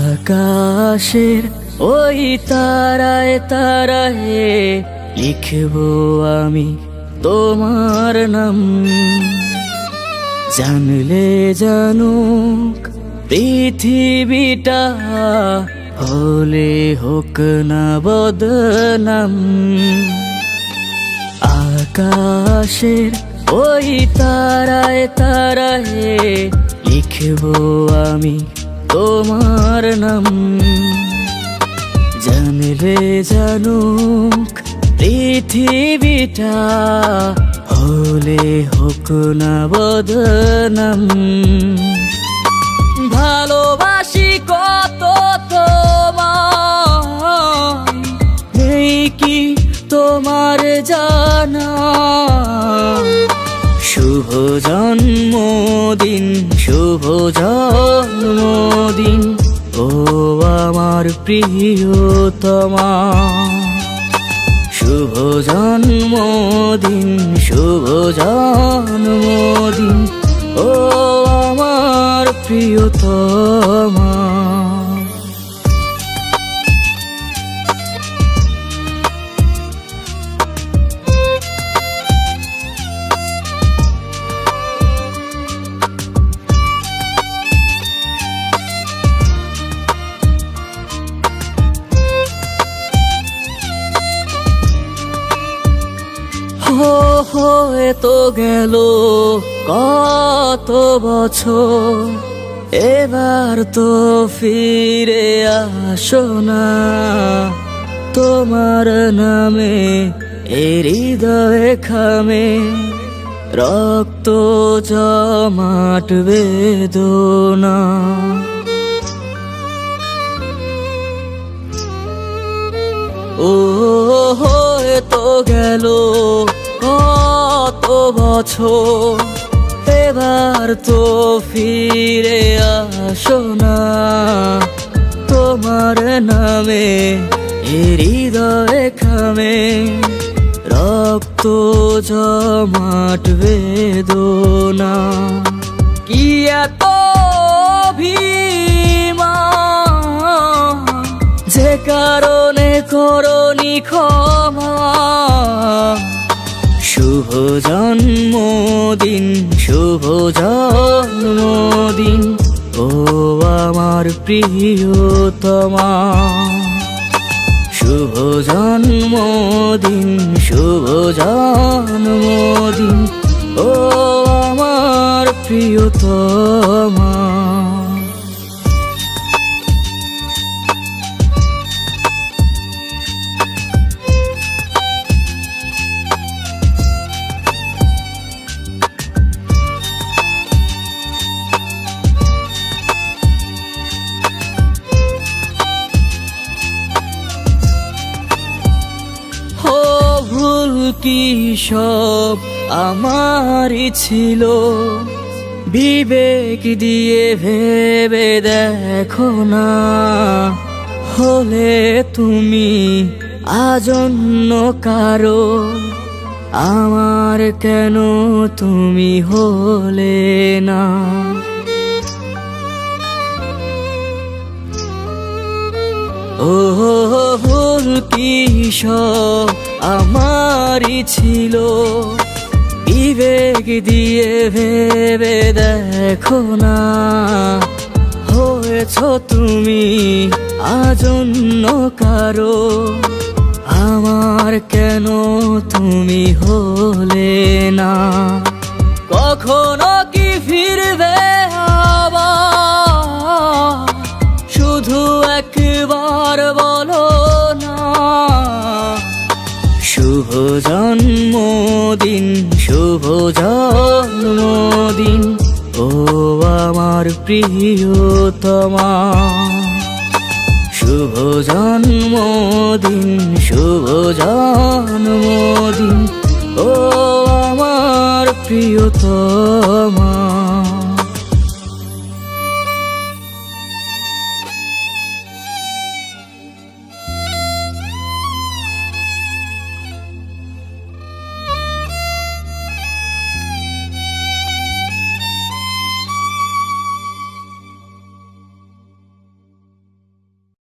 আকাশের ওই তারায় তারায় লিখবো আমি তোমার নাম। জানলে জানুক পৃথিবীটা, হলে হোক না বদনাম। আকাশের ওই তারায় তারায় লিখবো আমি তোমার নাম। জানলে জানুক পৃথিবীটা, হলে হোক না বদনাম। ভালোবাসি কত তোমায়, এই কি তোমার জানা? শুভ জন্মদিন, শুভ জন্মদিন ও আমার প্রিয়তমা। শুভ জন্মদিন, শুভ জন্মদিন ও আমার প্রিয়তমা। হয়ে তো গেল কত বছর, এবার তো ফিরে আসো না। তোমার নামে এই হৃদয়ে খামে রক্ত জমাট বেদনা। ও হয়ে তো গেল কত বছর, এবার তো ফিরে আসো না। তোমার নামে হৃদয়ে খামে রক্ত জমাট বেদনা। কি এত অভিমান, যে কারণে করনি ক্ষমা। শুভ জন্মদিন, শুভ জন্মদিন ও আমার প্রিয়তমা। শুভ জন্মদিন, শুভ জন্মদিন ও আমার প্রিয়তমা। ভুল কি সব আমারই ছিল, বিবেক দিয়ে ভেবে দেখো না। হলে তুমি আজন্য কারো, আমার কেন তুমি হলে না? ও ভুল কি সব আমারই ছিল, বিবেক দিয়ে ভেবে দেখো না। হয়েছ তুমি আজন্য কারো, আমার কেন তুমি হলে না? কখনো কি ফিরবে আবার, শুধু একবার বলো না। শুভ জন্মদিন, শুভ জন্মদিন ও আমার প্রিয়তমা। শুভ জন্মদিন, শুভ জন্মদিন ও আমার প্রিয়তমা।